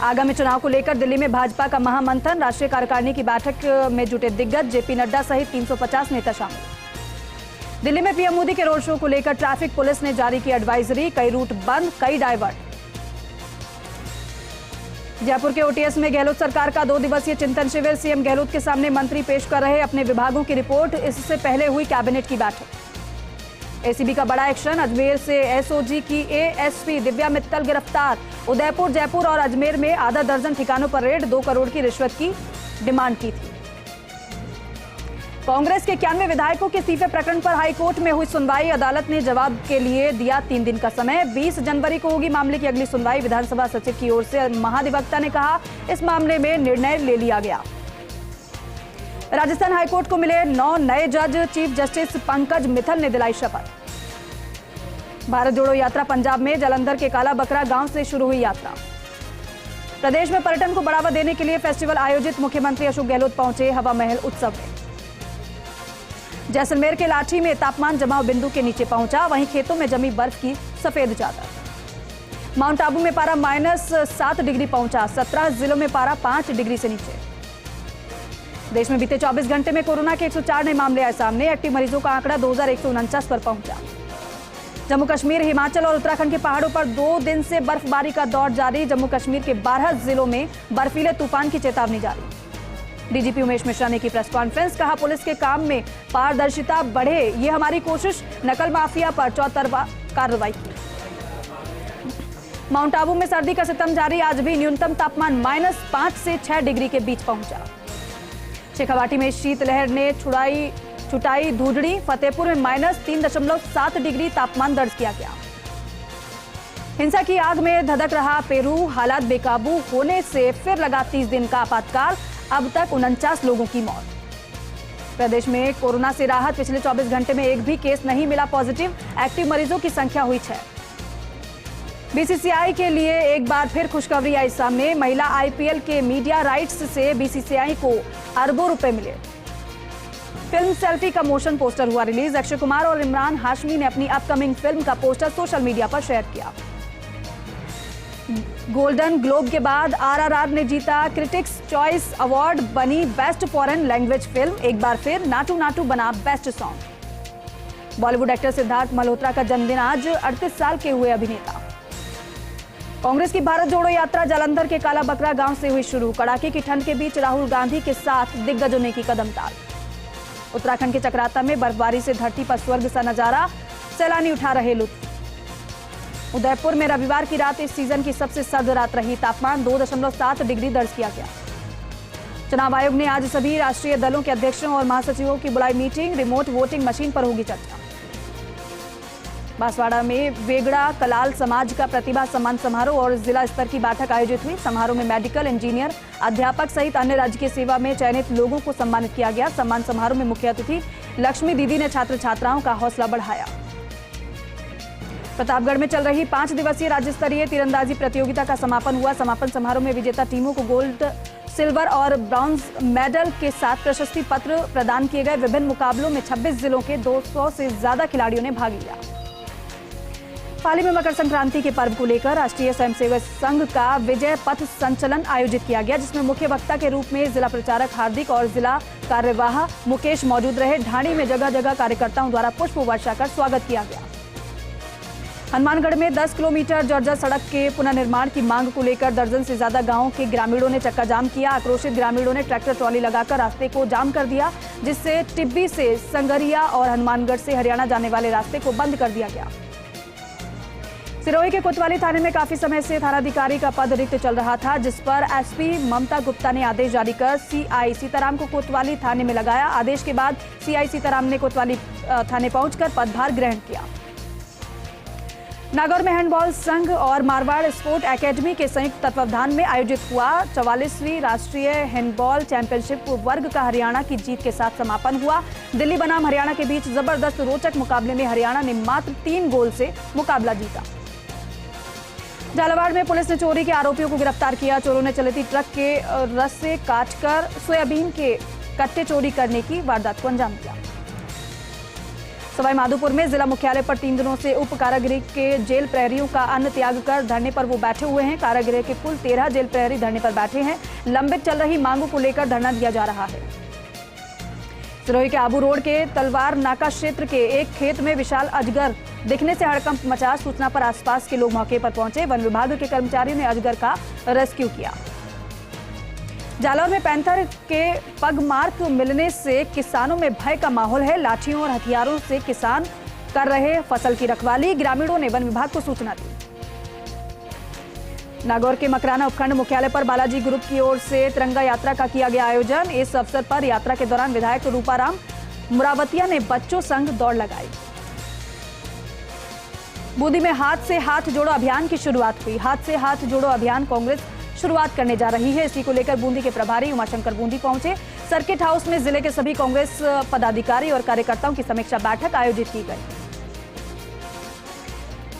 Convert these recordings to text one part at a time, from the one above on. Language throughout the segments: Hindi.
आगामी चुनाव को लेकर दिल्ली में भाजपा का महामंथन। राष्ट्रीय कार्यकारिणी की बैठक में जुटे दिग्गज, जेपी नड्डा सहित 350 नेता शामिल। दिल्ली में पीएम मोदी के रोड शो को लेकर ट्रैफिक पुलिस ने जारी की एडवाइजरी, कई रूट बंद, कई डायवर्ट। जयपुर के ओटीएस में गहलोत सरकार का 2 दिवसीय चिंतन शिविर, सीएम गहलोत के सामने मंत्री पेश कर रहे अपने विभागों की रिपोर्ट। इससे पहले हुई कैबिनेट की बैठक। एसीबी का बड़ा एक्शन, अजमेर से एसओजी की एएसपी दिव्या मित्तल गिरफ्तार। उदयपुर, जयपुर और अजमेर में आधा दर्जन ठिकानों पर रेड, 2 करोड़ की रिश्वत की डिमांड की थी। कांग्रेस के 91 विधायकों के इस्तीफे प्रकरण पर हाईकोर्ट में हुई सुनवाई। अदालत ने जवाब के लिए दिया 3 दिन का समय। 20 जनवरी को होगी मामले की अगली सुनवाई। विधानसभा सचिव की ओर से महाधिवक्ता ने कहा, इस मामले में निर्णय ले लिया गया। राजस्थान हाईकोर्ट को मिले 9 नए जज, चीफ जस्टिस पंकज मित्तल ने दिलाई शपथ। भारत जोड़ो यात्रा पंजाब में जालंधर के काला बकरा गांव से शुरू हुई यात्रा। प्रदेश में पर्यटन को बढ़ावा देने के लिए फेस्टिवल आयोजित, मुख्यमंत्री अशोक गहलोत पहुंचे हवा महल उत्सव में। जैसलमेर के लाठी में तापमान जमाव बिंदु के नीचे पहुंचा, वहीं खेतों में जमी बर्फ की सफेद चादर। माउंट आबू में पारा -7 डिग्री पहुंचा, 17 जिलों में पारा 5 डिग्री से नीचे। देश में बीते 24 घंटे में कोरोना के 104 नए मामले आए सामने। एक्टिव मरीजों का आंकड़ा 2149 पर पहुंचा। जम्मू कश्मीर, हिमाचल और उत्तराखंड के पहाड़ों पर 2 दिन से बर्फबारी का दौर जारी। जम्मू कश्मीर के 12 जिलों में बर्फीले तूफान की चेतावनी जारी। डीजीपी उमेश मिश्रा ने की प्रेस कॉन्फ्रेंस, कहा पुलिस के काम में पारदर्शिता बढ़े, ये हमारी कोशिश। नकल माफिया पर चौतरफा कार्रवाई की। माउंट आबू में सर्दी का सितम जारी, आज भी न्यूनतम तापमान -5 से 6 डिग्री के बीच पहुंचा। शेखावाटी में शीतलहर ने छुटाई धूड़नी, फतेहपुर में -3.7 डिग्री तापमान दर्ज किया गया। हिंसा की आग में धधक रहा पेरू, हालात बेकाबू होने से फिर लगा 30 दिन का आपातकाल। अब तक 49 लोगों की मौत। प्रदेश में कोरोना से राहत, पिछले 24 घंटे में एक भी केस नहीं मिला पॉजिटिव। एक्टिव मरीजों की संख्या हुई 6। बीसीसीआई के लिए एक बार फिर खुशखबरी आई सामने। महिला आईपीएल के मीडिया राइट्स से बीसीसीआई को अरबों रुपए मिले। फिल्म सेल्फी का मोशन पोस्टर हुआ रिलीज। अक्षय कुमार और इमरान हाशमी ने अपनी अपकमिंग फिल्म का पोस्टर सोशल मीडिया पर शेयर किया। गोल्डन ग्लोब के बाद आरआरआर ने जीता क्रिटिक्स चॉइस अवार्ड, बनी बेस्ट फॉरेन लैंग्वेज फिल्म। एक बार फिर नाटू नाटू बना best song. Bollywood actor Siddharth Malhotra का जन्मदिन आज, 38 साल के हुए अभिनेता। कांग्रेस की भारत जोड़ो यात्रा जालंधर के काला बकरा गांव से हुई शुरू। कड़ाके की ठंड के बीच राहुल गांधी के साथ दिग्गजों ने की कदम ताल। उत्तराखंड के चक्राता में बर्फबारी से धरती पर स्वर्ग सा नजारा, सैलानी उठा रहे लुत्फ। उदयपुर में रविवार की रात इस सीजन की सबसे सर्द रात रही, तापमान 2.7 डिग्री दर्ज किया गया। चुनाव आयोग ने आज सभी राष्ट्रीय दलों के अध्यक्षों और महासचिवों की बुलाई मीटिंग, रिमोट वोटिंग मशीन पर होगी चर्चा। बांसवाड़ा में वेगड़ा कलाल समाज का प्रतिभा सम्मान समारोह और जिला स्तर की बैठक आयोजित हुई। समारोह में मेडिकल इंजीनियर, अध्यापक सहित अन्य राजकीय सेवा में चयनित लोगों को सम्मानित किया गया। सम्मान समारोह में मुख्य अतिथि लक्ष्मी दीदी ने छात्र छात्राओं का हौसला बढ़ाया। प्रतापगढ़ में चल रही 5 दिवसीय राज्य स्तरीय तीरंदाजी प्रतियोगिता का समापन हुआ। समापन समारोह में विजेता टीमों को गोल्ड, सिल्वर और ब्रॉन्ज मेडल के साथ प्रशस्ति पत्र प्रदान किए गए। विभिन्न मुकाबलों में 26 जिलों के 200 से ज्यादा खिलाड़ियों ने भाग लिया। पाली में मकर संक्रांति के पर्व को लेकर राष्ट्रीय स्वयंसेवक संघ का विजय पथ संचलन आयोजित किया गया, जिसमें मुख्य वक्ता के रूप में जिला प्रचारक हार्दिक और जिला कार्यवाह मुकेश मौजूद रहे। ढाणी में जगह जगह कार्यकर्ताओं द्वारा पुष्प वर्षा कर स्वागत किया गया। हनुमानगढ़ में 10 किलोमीटर जर्जर सड़क के पुनर्निर्माण की मांग को लेकर दर्जन से ज्यादा गांवों के ग्रामीणों ने चक्का जाम किया। आक्रोशित ग्रामीणों ने ट्रैक्टर ट्रॉली लगाकर रास्ते को जाम कर दिया, जिससे टिब्बी से संगरिया और हनुमानगढ़ से हरियाणा जाने वाले रास्ते को बंद कर दिया गया। सिरोही के कोतवाली थाने में काफी समय से थानाधिकारी का पद रिक्त चल रहा था, जिस पर एसपी ममता गुप्ता ने आदेश जारी कर सीआई सीताराम को कोतवाली थाने में लगाया। आदेश के बाद सीआई सीताराम ने कोतवाली थाने पहुंचकर पदभार ग्रहण किया। नागौर में हैंडबॉल संघ और मारवाड़ स्पोर्ट एकेडमी के संयुक्त तत्वावधान में आयोजित हुआ 44वीं राष्ट्रीय हैंडबॉल चैंपियनशिप वर्ग का हरियाणा की जीत के साथ समापन हुआ। दिल्ली बनाम हरियाणा के बीच जबरदस्त रोचक मुकाबले में हरियाणा ने मात्र 3 गोल से मुकाबला जीता। झालावाड़ में पुलिस ने चोरी के आरोपियों को गिरफ्तार किया। चोरों ने चलती ट्रक के रस्से काटकर सोयाबीन के कट्टे चोरी करने की वारदात को अंजाम दिया। सवाईमाधोपुर में जिला मुख्यालय पर 3 दिनों से उप कारागृह के जेल प्रहरियों का अन्न त्याग कर धरने पर वो बैठे हुए हैं। कारागृह के कुल 13 जेल प्रहरी धरने पर बैठे हैं। लंबित चल रही मांगों को लेकर धरना दिया जा रहा है। सिरोही के आबू रोड के तलवार नाका क्षेत्र के एक खेत में विशाल अजगर दिखने से हड़कंप मचा। सूचना पर आसपास के लोग मौके पर पहुंचे। वन विभाग के कर्मचारियों ने अजगर का रेस्क्यू किया। जालौर में पैंथर के पगमार्क मिलने से किसानों में भय का माहौल है। लाठियों और हथियारों से किसान कर रहे फसल की रखवाली। ग्रामीणों ने वन विभाग को सूचना दी। नागौर के मकराना उपखंड मुख्यालय पर बालाजी ग्रुप की ओर से तिरंगा यात्रा का किया गया आयोजन। इस अवसर पर यात्रा के दौरान विधायक रूपाराम मुरावतिया ने बच्चों संग दौड़ लगाई। बूंदी में हाथ से हाथ जोड़ो अभियान की शुरुआत हुई। हाथ से हाथ जोड़ो अभियान कांग्रेस शुरुआत करने जा रही है। इसी को लेकर बूंदी के प्रभारी उमाशंकर बूंदी पहुंचे। सर्किट हाउस में जिले के सभी कांग्रेस पदाधिकारी और कार्यकर्ताओं की समीक्षा बैठक आयोजित की गई।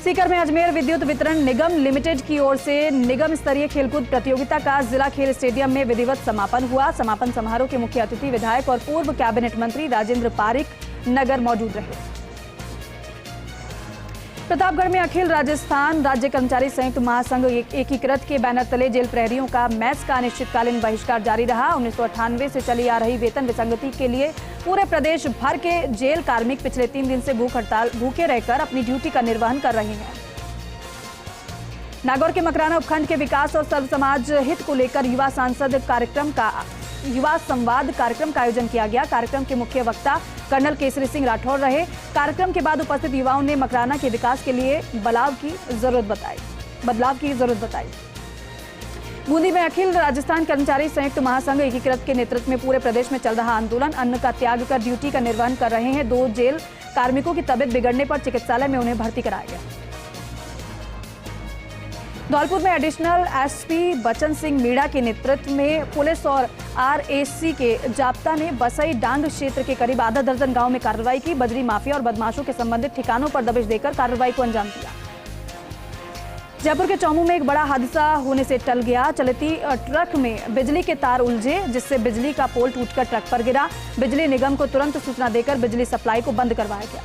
सीकर में अजमेर विद्युत वितरण निगम लिमिटेड की ओर से निगम स्तरीय खेलकूद प्रतियोगिता का जिला खेल स्टेडियम में विधिवत समापन हुआ। समापन समारोह के मुख्य अतिथि विधायक और पूर्व कैबिनेट मंत्री राजेंद्र पारिक नगर मौजूद रहे। प्रतापगढ़ में अखिल राजस्थान राज्य कर्मचारी संयुक्त महासंघ एकीकृत के बैनर तले जेल प्रहरियों का मैच का अनिश्चितकालीन बहिष्कार जारी रहा। 1998 से चली आ रही वेतन विसंगति के लिए पूरे प्रदेश भर के जेल कार्मिक पिछले 3 दिन से भूखे रहकर अपनी ड्यूटी का निर्वहन कर रहे हैं। नागौर के मकराना उपखंड के विकास और सर्व समाज हित को लेकर युवा संवाद कार्यक्रम का आयोजन किया गया। कार्यक्रम के मुख्य वक्ता कर्नल केसरी सिंह राठौर रहे। कार्यक्रम के बाद उपस्थित युवाओं ने मकराना के विकास के लिए बदलाव की जरूरत बताई। बूंदी में अखिल राजस्थान कर्मचारी संयुक्त महासंघ एकीकृत के नेतृत्व में पूरे प्रदेश में चल रहा आंदोलन। अन्न का त्याग कर ड्यूटी का निर्वहन कर रहे हैं। 2 जेल कार्मिकों की तबीयत बिगड़ने पर चिकित्सालय में उन्हें भर्ती कराया गया। धौलपुर में एडिशनल एसपी बचन सिंह मीणा के नेतृत्व में पुलिस और आरएसी के जाप्ता ने बसई डांग क्षेत्र के करीब आधा दर्जन गांव में कार्रवाई की। बजरी माफिया और बदमाशों के संबंधित ठिकानों पर दबिश देकर कार्रवाई को अंजाम दिया। जयपुर के चौमू में एक बड़ा हादसा होने से टल गया। चलती ट्रक में बिजली के तार उलझे जिससे बिजली का पोल टूटकर ट्रक पर गिरा। बिजली निगम को तुरंत सूचना देकर बिजली सप्लाई को बंद करवाया गया।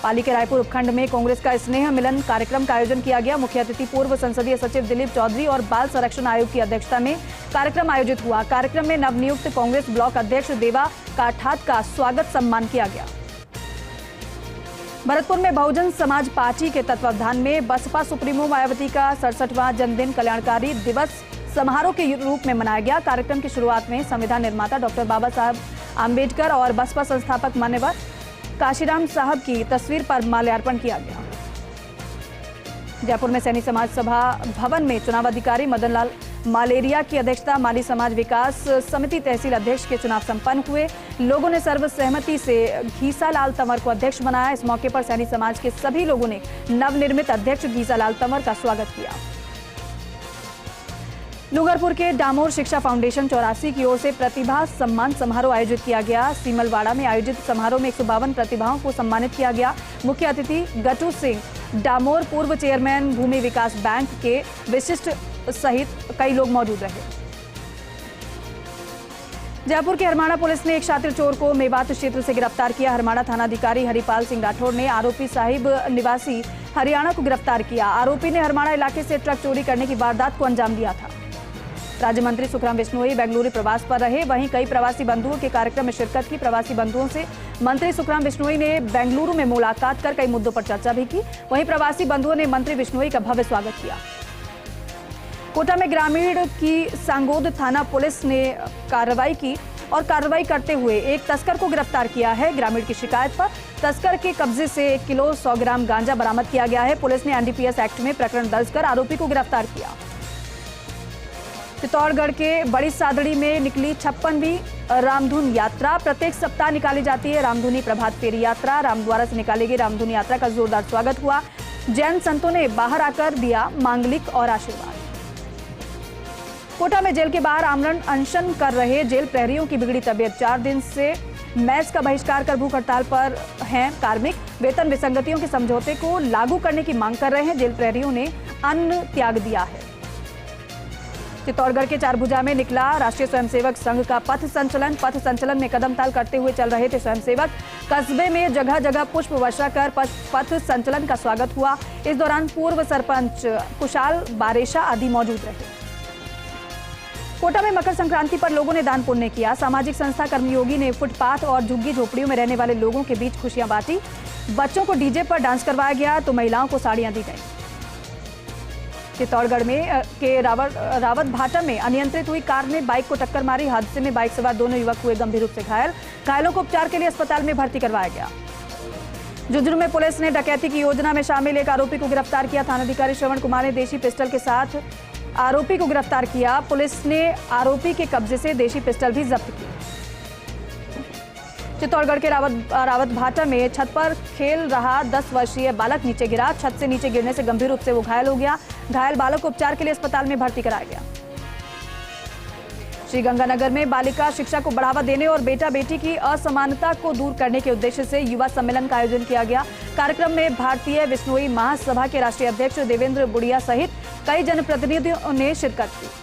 पाली के रायपुर उपखंड में कांग्रेस का स्नेह मिलन कार्यक्रम का आयोजन किया गया। मुख्य अतिथि पूर्व संसदीय सचिव दिलीप चौधरी और बाल संरक्षण आयोग की अध्यक्षता में कार्यक्रम आयोजित हुआ। कार्यक्रम में नवनियुक्त कांग्रेस ब्लॉक अध्यक्ष देवा काठात का स्वागत सम्मान किया गया। भरतपुर में बहुजन समाज पार्टी के तत्वावधान में बसपा सुप्रीमो मायावती का 67वां जन्मदिन कल्याणकारी दिवस समारोह के रूप में मनाया गया। कार्यक्रम की शुरुआत में संविधान निर्माता डॉक्टर बाबा साहब आम्बेडकर और बसपा संस्थापक मान्यवर काशीराम साहब की तस्वीर पर माल्यार्पण किया गया। जयपुर में सैनी समाज सभा भवन में चुनाव अधिकारी मदनलाल मालेरिया की अध्यक्षता माली समाज विकास समिति तहसील अध्यक्ष के चुनाव संपन्न हुए। लोगों ने सर्वसहमति से घीसालाल तंवर को अध्यक्ष बनाया। इस मौके पर सैनी समाज के सभी लोगों ने नवनिर्मित अध्यक्ष घीसालाल तंवर का स्वागत किया। डूंगरपुर के डामोर शिक्षा फाउंडेशन 84 की ओर से प्रतिभा सम्मान समारोह आयोजित किया गया। सीमलवाड़ा में आयोजित समारोह में 152 प्रतिभाओं को सम्मानित किया गया। मुख्य अतिथि गटू सिंह डामोर पूर्व चेयरमैन भूमि विकास बैंक के विशिष्ट सहित कई लोग मौजूद रहे। जयपुर की हरमाणा पुलिस ने एक शातिर चोर को मेवात क्षेत्र से गिरफ्तार किया। हरमाणा थानाधिकारी हरिपाल सिंह राठौर ने आरोपी साहिब निवासी हरियाणा को गिरफ्तार किया। आरोपी ने हरमाणा इलाके से ट्रक चोरी करने की वारदात को अंजाम दिया था। राज्य मंत्री सुखराम बिश्नोई बेंगलुरु प्रवास पर रहे। वहीं कई प्रवासी बंधुओं के कार्यक्रम में शिरकत की। प्रवासी बंधुओं से मंत्री सुखराम बिश्नोई ने बेंगलुरु में मुलाकात कर कई मुद्दों पर चर्चा भी की। वहीं प्रवासी बंधुओं ने मंत्री बिश्नोई का भव्य स्वागत किया। कोटा में ग्रामीण की सांगोद थाना पुलिस ने कार्रवाई की और कार्रवाई करते हुए एक तस्कर को गिरफ्तार किया है। ग्रामीण की शिकायत पर तस्कर के कब्जे से 1 किलो 100 ग्राम गांजा बरामद किया गया है। पुलिस ने एनडीपीएस एक्ट में प्रकरण दर्ज कर आरोपी को गिरफ्तार किया। चित्तौड़गढ़ के बड़ी सादड़ी में निकली 56वीं रामधुन यात्रा। प्रत्येक सप्ताह निकाली जाती है रामधुनी प्रभात फेरी यात्रा। रामद्वारा से निकाली गई रामधुनी यात्रा का जोरदार स्वागत हुआ। जैन संतों ने बाहर आकर दिया मांगलिक और आशीर्वाद। कोटा में जेल के बाहर आमरण अनशन कर रहे जेल प्रहरियों की बिगड़ी तबीयत। 4 दिन से मैच का बहिष्कार कर भूख हड़ताल पर हैं कार्मिक। वेतन विसंगतियों के समझौते को लागू करने की मांग कर रहे हैं। जेल प्रहरियों ने अन्न त्याग दिया है। चित्तौड़गढ़ के चारभुजा में निकला राष्ट्रीय स्वयंसेवक संघ का पथ संचलन में कदम ताल करते हुए चल रहे थे स्वयंसेवक। कस्बे में जगह जगह पुष्प वर्षा कर पथ संचलन का स्वागत हुआ। इस दौरान पूर्व सरपंच कुशाल बारेशा आदि मौजूद रहे। कोटा में मकर संक्रांति पर लोगों ने दान पुण्य किया। सामाजिक संस्था कर्मयोगी ने फुटपाथ और झुग्गी झोपड़ियों में रहने वाले लोगों के बीच खुशियां बांटी। बच्चों को डीजे पर डांस करवाया गया तो महिलाओं को साड़ियां दी गई। चित्तौड़गढ़ में के रावत भाटा में अनियंत्रित हुई कार ने बाइक को टक्कर मारी। हादसे में बाइक सवार दोनों युवक हुए गंभीर रूप से घायल। घायलों को उपचार के लिए अस्पताल में भर्ती करवाया गया। झुंझुनू में पुलिस ने डकैती की योजना में शामिल एक आरोपी को गिरफ्तार किया। थानाधिकारी श्रवण कुमार ने देशी पिस्टल के साथ आरोपी को गिरफ्तार किया। पुलिस ने आरोपी के कब्जे से देशी पिस्टल भी जब्त की। चित्तौड़गढ़ के रावत भाटा में छत पर खेल रहा 10 वर्षीय बालक नीचे गिरा। छत से नीचे गिरने से गंभीर रूप से वो घायल हो गया। घायल बालक को उपचार के लिए अस्पताल में भर्ती कराया गया। श्रीगंगानगर में बालिका शिक्षा को बढ़ावा देने और बेटा बेटी की असमानता को दूर करने के उद्देश्य से युवा सम्मेलन का आयोजन किया गया। कार्यक्रम में भारतीय विश्नोई महासभा के राष्ट्रीय अध्यक्ष देवेंद्र बुढ़िया सहित कई जनप्रतिनिधियों ने शिरकत की।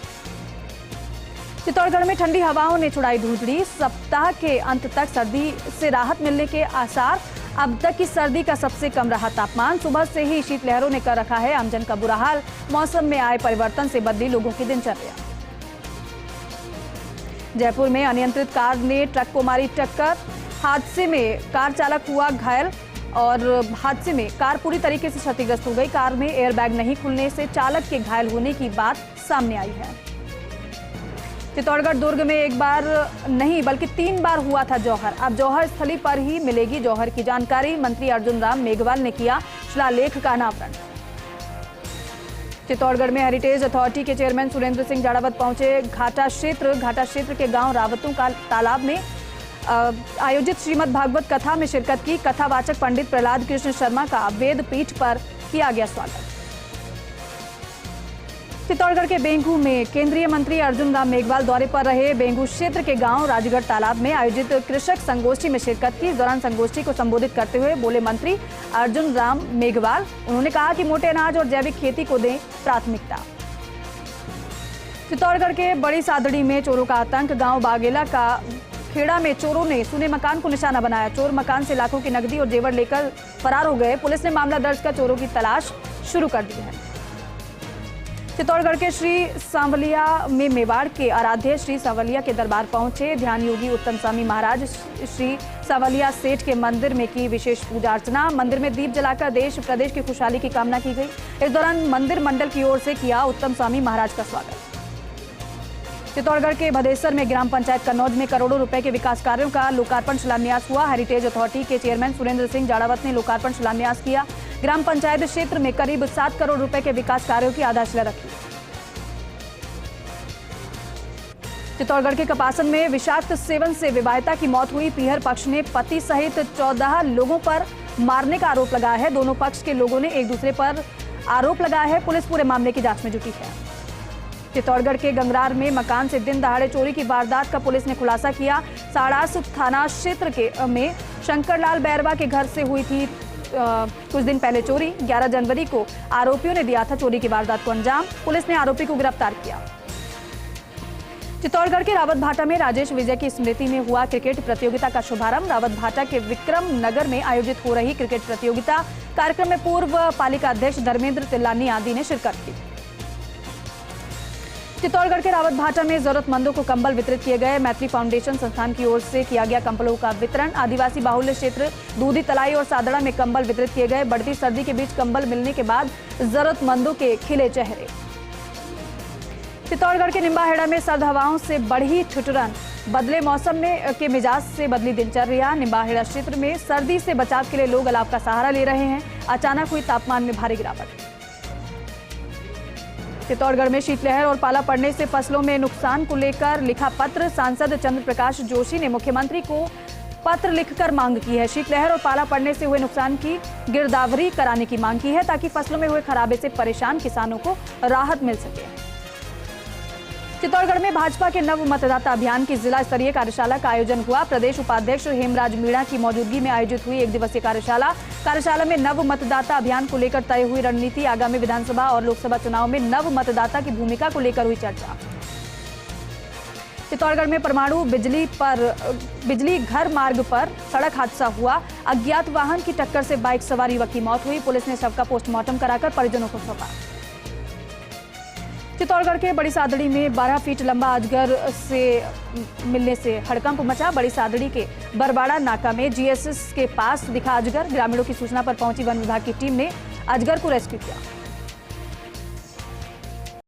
चित्तौड़गढ़ में ठंडी हवाओं ने छुड़ाई धूलझड़ी। सप्ताह के अंत तक सर्दी से राहत मिलने के आसार। अब तक की सर्दी का सबसे कम रहा तापमान। सुबह से ही शीतलहरों ने कर रखा है आमजन का बुरा हाल। मौसम में आए परिवर्तन से बदली लोगों की दिनचर्या। जयपुर में अनियंत्रित कार ने ट्रक को मारी टक्कर। हादसे में कार चालक हुआ घायल और हादसे में कार पूरी तरीके से क्षतिग्रस्त हो गई। कार में एयरबैग नहीं खुलने से चालक के घायल होने की बात सामने आई है। चित्तौड़गढ़ दुर्ग में एक बार नहीं बल्कि 3 बार हुआ था जौहर। अब जौहर स्थली पर ही मिलेगी जौहर की जानकारी। मंत्री अर्जुन राम मेघवाल ने किया शिलालेख का अनावरण। चित्तौड़गढ़ में हेरिटेज अथॉरिटी के चेयरमैन सुरेंद्र सिंह जाड़ावत पहुंचे घाटा क्षेत्र के गांव रावतों का तालाब में आयोजित श्रीमद् भागवत कथा में शिरकत की। कथावाचक पंडित प्रहलाद कृष्ण शर्मा का वेद पीठ पर किया गया स्वागत। चित्तौड़गढ़ के बेंगू में केंद्रीय मंत्री अर्जुन राम मेघवाल दौरे पर रहे। बेंगू क्षेत्र के गांव राजगढ़ तालाब में आयोजित कृषक संगोष्ठी में शिरकत की। इस दौरान संगोष्ठी को संबोधित करते हुए बोले मंत्री अर्जुन राम मेघवाल। उन्होंने कहा कि मोटे अनाज और जैविक खेती को दें प्राथमिकता। चित्तौड़गढ़ के बड़ी सादड़ी में चोरों का आतंक। गांव बागेला का खेड़ा में चोरों ने सुने मकान को निशाना बनाया। चोर मकान से लाखों की नकदी और जेवर लेकर फरार हो गए। पुलिस ने मामला दर्ज कर चोरों की तलाश शुरू कर दी है। चित्तौड़गढ़ के श्री सांवलिया में मेवाड़ के आराध्य श्री सांवलिया के दरबार पहुंचे ध्यान योगी उत्तम स्वामी महाराज। श्री सांवलिया सेठ के मंदिर में की विशेष पूजा अर्चना। मंदिर में दीप जलाकर देश प्रदेश की खुशहाली की कामना की गई। इस दौरान मंदिर मंडल की ओर से किया उत्तम स्वामी महाराज का स्वागत। चित्तौड़गढ़ के भदेसर में ग्राम पंचायत कन्नौज में करोड़ों रुपए के विकास कार्यों का लोकार्पण शिलान्यास हुआ। हेरिटेज अथॉरिटी के चेयरमैन सुरेंद्र सिंह जाड़ावत ने लोकार्पण शिलान्यास किया। ग्राम पंचायत क्षेत्र में करीब 7 करोड़ रुपए के विकास कार्यों की आधारशिला रखी। चित्तौड़गढ़ के कपासन में विषाक्त सेवन से विवाहिता की मौत हुई। पीहर पक्ष ने पति सहित 14 लोगों पर मारने का आरोप लगाया है। दोनों पक्ष के लोगों ने एक दूसरे पर आरोप लगाया है। पुलिस पूरे मामले की जांच में जुटी है। चित्तौड़गढ़ के गंगरार में मकान से दिन दहाड़े चोरी की वारदात का पुलिस ने खुलासा किया। साड़ास थाना क्षेत्र में शंकरलाल बैरवा के घर से हुई थी कुछ दिन पहले चोरी। 11 जनवरी को आरोपियों ने दिया था चोरी की वारदात को अंजाम। पुलिस ने आरोपी को गिरफ्तार किया। चित्तौड़गढ़ के रावत भाटा में राजेश विजय की स्मृति में हुआ क्रिकेट प्रतियोगिता का शुभारंभ। रावत भाटा के विक्रम नगर में आयोजित हो रही क्रिकेट प्रतियोगिता कार्यक्रम में पूर्व पालिका अध्यक्ष धर्मेंद्र तिल्लानी आदि ने शिरकत की। चित्तौड़गढ़ के रावत भाटा में जरूरतमंदों को कंबल वितरित किए गए। मैत्री फाउंडेशन संस्थान की ओर से किया गया कंबलों का वितरण। आदिवासी बाहुल्य क्षेत्र दूधी तलाई और सादड़ा में कंबल वितरित किए गए। बढ़ती सर्दी के बीच कंबल मिलने के बाद जरूरतमंदों के खिले चेहरे। चित्तौड़गढ़ के निम्बाहेड़ा में सर्द हवाओं से बढ़ी ठिठुरन। बदले मौसम में के मिजाज से बदली दिनचर्या। निम्बाहेड़ा क्षेत्र में सर्दी से बचाव के लिए लोग अलाव का सहारा ले रहे हैं। अचानक हुई तापमान में भारी गिरावट। चित्तौड़गढ़ में शीतलहर और पाला पड़ने से फसलों में नुकसान को लेकर लिखा पत्र। सांसद चंद्र प्रकाश जोशी ने मुख्यमंत्री को पत्र लिखकर मांग की है। शीतलहर और पाला पड़ने से हुए नुकसान की गिरदावरी कराने की मांग की है ताकि फसलों में हुए खराबे से परेशान किसानों को राहत मिल सके। चित्तौड़गढ़ में भाजपा के नव मतदाता अभियान की जिला स्तरीय कार्यशाला का आयोजन हुआ। प्रदेश उपाध्यक्ष हेमराज मीणा की मौजूदगी में आयोजित हुई 1 दिवसीय कार्यशाला में नव मतदाता अभियान को लेकर तय हुई रणनीति, आगामी विधानसभा और लोकसभा चुनाव में नव मतदाता की भूमिका को लेकर हुई चर्चा। चित्तौड़गढ़ में परमाणु बिजली घर मार्ग पर सड़क हादसा हुआ। अज्ञात वाहन की टक्कर से बाइक सवार युवक की मौत हुई। पुलिस ने शव का पोस्टमार्टम कराकर परिजनों को सौंपा। चित्तौड़गढ़ के बड़ी सादड़ी में 12 फीट लंबा अजगर से मिलने से हड़कंप मचा। बड़ी सादड़ी के बरबाड़ा नाका में जीएसएस के पास दिखा अजगर। ग्रामीणों की सूचना पर पहुंची वन विभाग की टीम ने अजगर को रेस्क्यू किया।